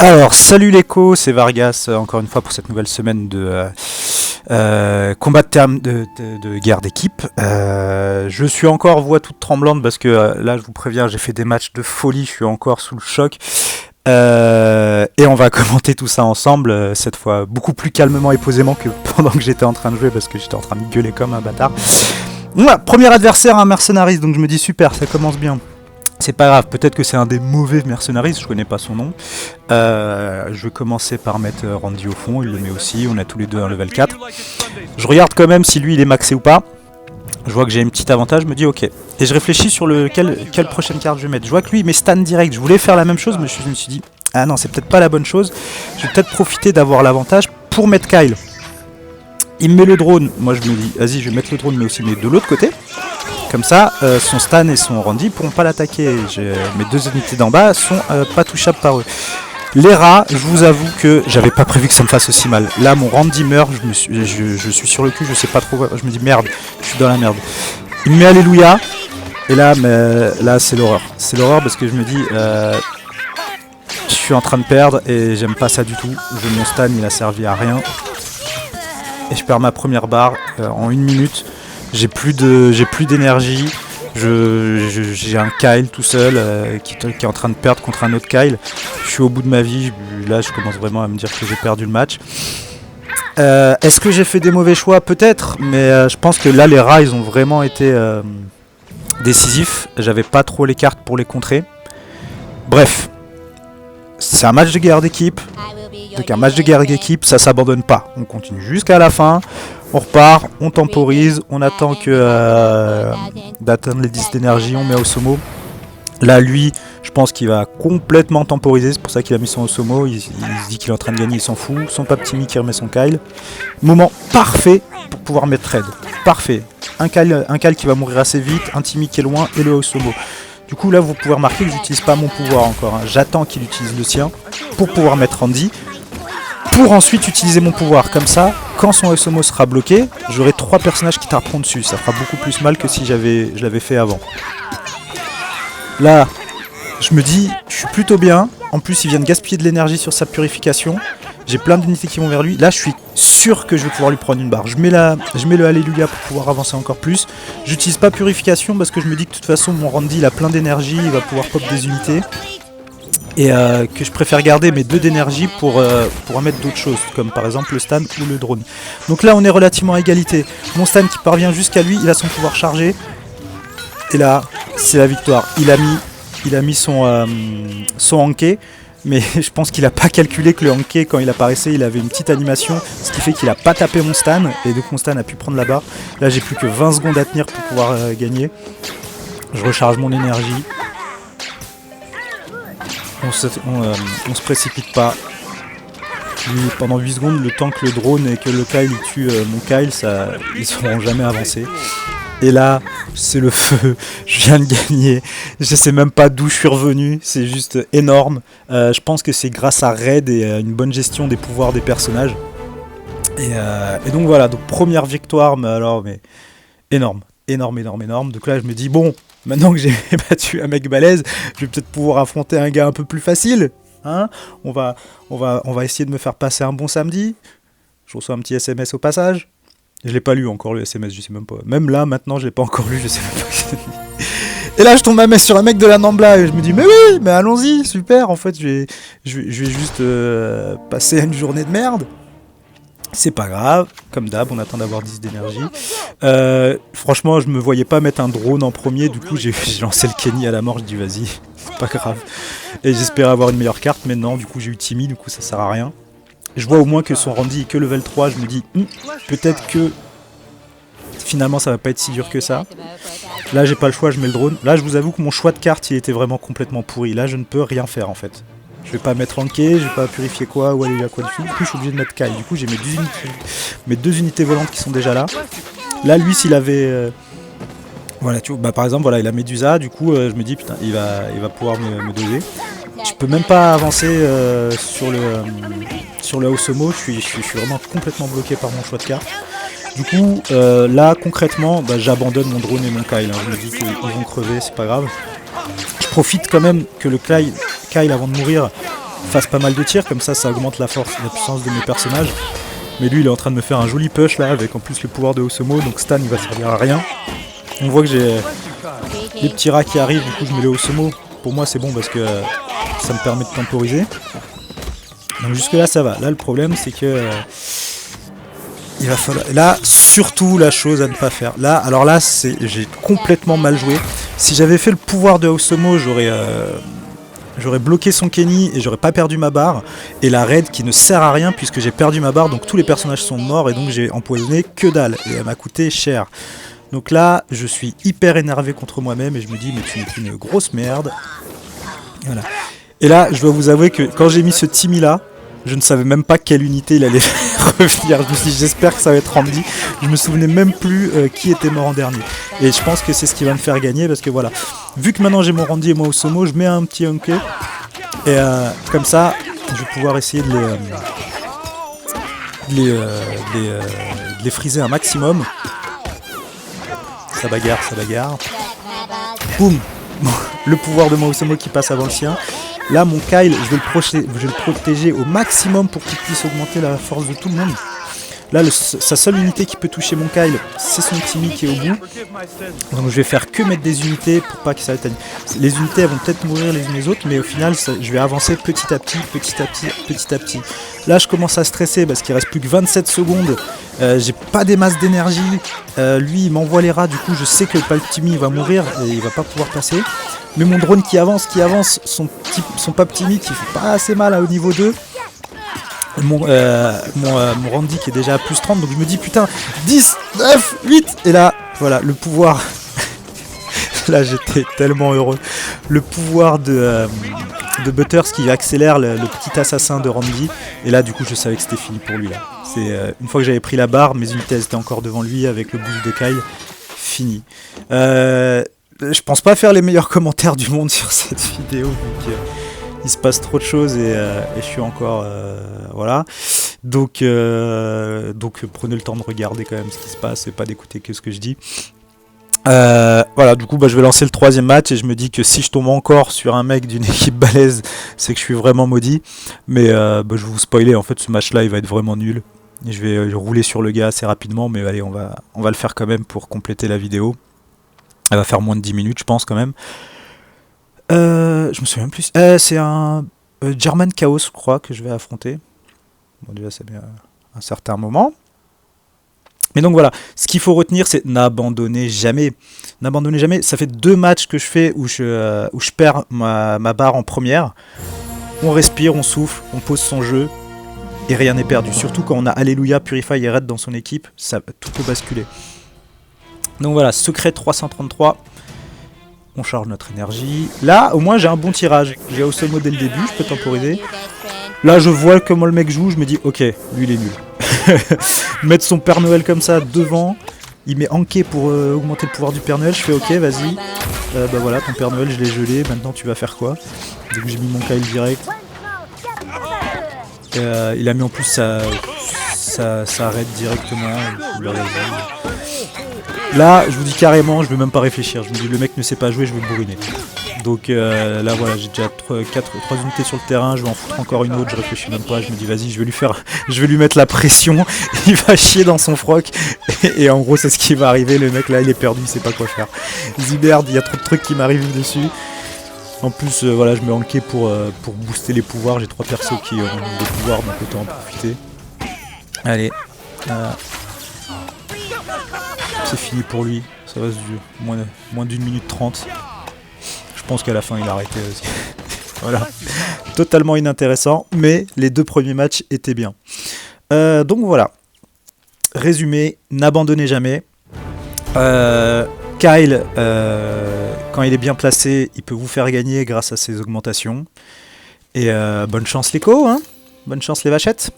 Alors, salut l'écho, c'est Vargas, encore une fois pour cette nouvelle semaine de combat de, de guerre d'équipe. Je suis encore voix toute tremblante parce que là, je vous préviens, j'ai fait des matchs de folie, je suis encore sous le choc. Et on va commenter tout ça ensemble, cette fois beaucoup plus calmement et posément que pendant que j'étais en train de jouer parce que j'étais en train de gueuler comme un bâtard. Voilà, premier adversaire, un mercenariste, donc je me dis super, ça commence bien. C'est pas grave, peut-être que c'est un des mauvais mercenaristes, je connais pas son nom. Je vais commencer par mettre Randy au fond, il le met aussi, on a tous les deux un level 4. Je regarde quand même si lui il est maxé ou pas. Je vois que j'ai un petit avantage, je me dis ok. Et je réfléchis sur quelle prochaine carte je vais mettre. Je vois que lui il met stun direct, je voulais faire la même chose mais je me suis dit ah non c'est peut-être pas la bonne chose. Je vais peut-être profiter d'avoir l'avantage pour mettre Kyle. Il me met le drone, moi je me dis vas-y je vais mettre le drone mais aussi mais de l'autre côté. Comme ça, son Stan et son Randy pourront pas l'attaquer. Mes deux unités d'en bas sont pas touchables par eux. Les rats, je vous avoue que j'avais pas prévu que ça me fasse aussi mal. Là, mon Randy meurt, je suis sur le cul, je sais pas trop. Je me dis merde, je suis dans la merde. Il me met Alléluia. Et là, là c'est l'horreur. C'est l'horreur parce que je me dis, je suis en train de perdre et j'aime pas ça du tout. Mon Stan, il a servi à rien. Et je perds ma première barre en 1 minute. J'ai plus d'énergie, j'ai un Kyle tout seul qui est en train de perdre contre un autre Kyle. Je suis au bout de ma vie, là je commence vraiment à me dire que j'ai perdu le match. Est-ce que j'ai fait des mauvais choix? Peut-être, mais je pense que là les rats ils ont vraiment été décisifs. J'avais pas trop les cartes pour les contrer. Bref, c'est un match de guerre d'équipe. Donc un match de guerre d'équipe, ça s'abandonne pas. On continue jusqu'à la fin. On repart, on temporise, on attend d'atteindre les 10 d'énergie, on met Osomo. Là, lui, je pense qu'il va complètement temporiser, c'est pour ça qu'il a mis son Osomo. Il se dit qu'il est en train de gagner, il s'en fout. Son Paptimi qui remet son Kyle. Moment parfait pour pouvoir mettre Red. Parfait. Un Kyle qui va mourir assez vite, un Timmy qui est loin et le Osomo. Du coup, là, vous pouvez remarquer que j'utilise pas mon pouvoir encore. Hein. J'attends qu'il utilise le sien pour pouvoir mettre Randy. Pour ensuite utiliser mon pouvoir, comme ça, quand son Osomo sera bloqué, j'aurai 3 personnages qui taperont dessus, ça fera beaucoup plus mal que si je l'avais fait avant. Là, je me dis, je suis plutôt bien, en plus il vient de gaspiller de l'énergie sur sa purification, j'ai plein d'unités qui vont vers lui, là je suis sûr que je vais pouvoir lui prendre une barre. Je mets le Alléluia pour pouvoir avancer encore plus, j'utilise pas purification parce que je me dis que de toute façon mon Randy il a plein d'énergie, il va pouvoir pop des unités. Et que je préfère garder mes 2 d'énergie pour mettre d'autres choses, comme par exemple le Stan ou le drone. Donc là on est relativement à égalité. Mon Stan qui parvient jusqu'à lui, il a son pouvoir chargé. Et là, c'est la victoire. Il a mis son Hanké, mais je pense qu'il n'a pas calculé que le Hanké, quand il apparaissait, il avait une petite animation, ce qui fait qu'il n'a pas tapé mon Stan, et donc mon Stan a pu prendre la barre. Là j'ai plus que 20 secondes à tenir pour pouvoir gagner. Je recharge mon énergie. On se précipite pas. Pendant 8 secondes, le temps que le drone et que le Kyle tue mon Kyle, ils ne seront jamais avancés. Et là, c'est le feu. Je viens de gagner. Je sais même pas d'où je suis revenu. C'est juste énorme. Je pense que c'est grâce à Red et à une bonne gestion des pouvoirs des personnages. Et donc voilà, donc première victoire, mais énorme. Donc là, je me dis, bon, maintenant que j'ai battu un mec balèze, je vais peut-être pouvoir affronter un gars un peu plus facile. Hein, on va essayer de me faire passer un bon samedi. Je reçois un petit SMS au passage. Je l'ai pas lu encore le SMS, je sais même pas. Même là, maintenant, je l'ai pas encore lu, je sais même pas. Et là, je tombe sur un mec de la Nambla et je me dis, mais oui, mais allons-y, super. En fait, je vais juste passer une journée de merde. C'est pas grave, comme d'hab, on attend d'avoir 10 d'énergie. Franchement, je me voyais pas mettre un drone en premier, du coup j'ai lancé le Kenny à la mort, je dis vas-y, c'est pas grave. Et j'espérais avoir une meilleure carte, mais non, du coup j'ai eu Timmy, du coup ça sert à rien. Je vois au moins que son Randy est que level 3, je me dis, peut-être que finalement ça va pas être si dur que ça. Là j'ai pas le choix, je mets le drone. Là je vous avoue que mon choix de carte il était vraiment complètement pourri, là je ne peux rien faire en fait. Je vais pas mettre Hanké, je vais pas purifier quoi ou aller à quoi dessus. Du coup, je suis obligé de mettre Kyle. Du coup, j'ai mes 2 unités volantes qui sont déjà là. Là, lui, s'il avait... voilà, tu vois, bah, par exemple, voilà, il a Medusa. Du coup, je me dis, putain, il va pouvoir me doser. Je peux même pas avancer sur le Osomo. Je suis vraiment complètement bloqué par mon choix de carte. Du coup, là, concrètement, bah, j'abandonne mon drone et mon Kyle. Hein. Je me dis qu'ils vont crever, c'est pas grave. Je profite quand même que le Kyle, avant de mourir, fasse pas mal de tirs, comme ça augmente la force, la puissance de mes personnages. Mais lui il est en train de me faire un joli push là, avec en plus le pouvoir de Osomo, donc stun il va servir à rien. On voit que j'ai les petits rats qui arrivent, du coup je mets le Osomo. Pour moi c'est bon parce que ça me permet de temporiser. Donc jusque là ça va. Là le problème c'est que il va falloir... Là surtout la chose à ne pas faire. Là, alors là j'ai complètement mal joué. Si j'avais fait le pouvoir de Osomo, j'aurais bloqué son Kenny et j'aurais pas perdu ma barre. Et la raid qui ne sert à rien puisque j'ai perdu ma barre, donc tous les personnages sont morts et donc j'ai empoisonné que dalle. Et elle m'a coûté cher. Donc là, je suis hyper énervé contre moi-même et je me dis mais tu es une grosse merde. Voilà. Et là, je dois vous avouer que quand j'ai mis ce Timmy là, je ne savais même pas quelle unité il allait revenir. Je me suis dit j'espère que ça va être Randy. Je me souvenais même plus qui était mort en dernier. Et je pense que c'est ce qui va me faire gagner parce que voilà. Vu que maintenant j'ai mon Randy et moi Osomo, je mets un petit Hunké. Et comme ça, je vais pouvoir essayer de les freezer un maximum. Ça bagarre, ça bagarre. Boum. Le pouvoir de mon Osomo qui passe avant le sien. Là, mon Kyle, je vais le protéger au maximum pour qu'il puisse augmenter la force de tout le monde. Là, sa seule unité qui peut toucher mon Kyle, c'est son Timmy qui est au bout. Donc je vais faire que mettre des unités pour pas que ça éteigne. Les unités elles vont peut-être mourir les unes les autres, mais au final, je vais avancer petit à petit, petit à petit, petit à petit. Là, je commence à stresser parce qu'il reste plus que 27 secondes. J'ai pas des masses d'énergie. Lui, il m'envoie les rats, du coup, je sais que le Timmy va mourir et il va pas pouvoir passer. Mais mon drone qui avance, son Pap Timmy qui fait pas assez mal au niveau 2. Mon Randy qui est déjà à plus 30, donc je me dis putain, 10, 9, 8, et là, voilà, le pouvoir, là j'étais tellement heureux, le pouvoir de Butters qui accélère le petit assassin de Randy, et là du coup je savais que c'était fini pour lui là. C'est une fois que j'avais pris la barre, mes unités étaient encore devant lui avec le boost de Kyle, fini. Je pense pas faire les meilleurs commentaires du monde sur cette vidéo, donc il se passe trop de choses et je suis encore voilà. Donc prenez le temps de regarder quand même ce qui se passe et pas d'écouter que ce que je dis. Voilà, du coup je vais lancer le troisième match et je me dis que si je tombe encore sur un mec d'une équipe balèze, c'est que je suis vraiment maudit. Mais je vais vous spoiler, en fait ce match là il va être vraiment nul. Et je vais rouler sur le gars assez rapidement, mais allez on va le faire quand même pour compléter la vidéo. Elle va faire moins de 10 minutes je pense quand même. Je me souviens même plus. C'est un German Chaos, je crois, que je vais affronter. Bon, déjà, c'est bien un certain moment. Mais donc voilà, ce qu'il faut retenir, c'est n'abandonnez jamais. N'abandonnez jamais. Ça fait 2 matchs que je fais où je perds ma barre en première. On respire, on souffle, on pose son jeu et rien n'est perdu. Surtout quand on a Alléluia, Purify et Red dans son équipe, tout peut basculer. Donc voilà, secret 333. On charge notre énergie. Là, au moins, j'ai un bon tirage. J'ai Osomo dès le début, je peux temporiser. Là, je vois comment le mec joue, je me dis, ok, lui, il est nul. Mettre son Père Noël comme ça devant, il met Anké pour augmenter le pouvoir du Père Noël. Je fais, ok, vas-y. Bah voilà, ton Père Noël, je l'ai gelé. Maintenant, tu vas faire quoi? Donc, j'ai mis mon Kyle direct. Il a mis en plus sa raid directement. Là, je vous dis carrément, je vais même pas réfléchir. Je me dis, le mec ne sait pas jouer, je vais le bourriner. Donc là, voilà, j'ai déjà 3 unités sur le terrain. Je vais en foutre encore une autre. Je réfléchis même pas. Je me dis, vas-y, je vais lui mettre la pression. Il va chier dans son froc. Et en gros, c'est ce qui va arriver. Le mec là, il est perdu, il sait pas quoi faire. Ziberd, il y a trop de trucs qui m'arrivent dessus. En plus, voilà, je mets Anké pour booster les pouvoirs. J'ai 3 persos qui ont des pouvoirs, donc autant en profiter. Allez. C'est fini pour lui, ça va se durer moins d'1 minute 30. Je pense qu'à la fin il a arrêté aussi. Voilà, totalement inintéressant, mais les 2 premiers matchs étaient bien. Donc voilà, résumé, n'abandonnez jamais. Kyle, quand il est bien placé, il peut vous faire gagner grâce à ses augmentations. Et bonne chance les co, hein, bonne chance les vachettes.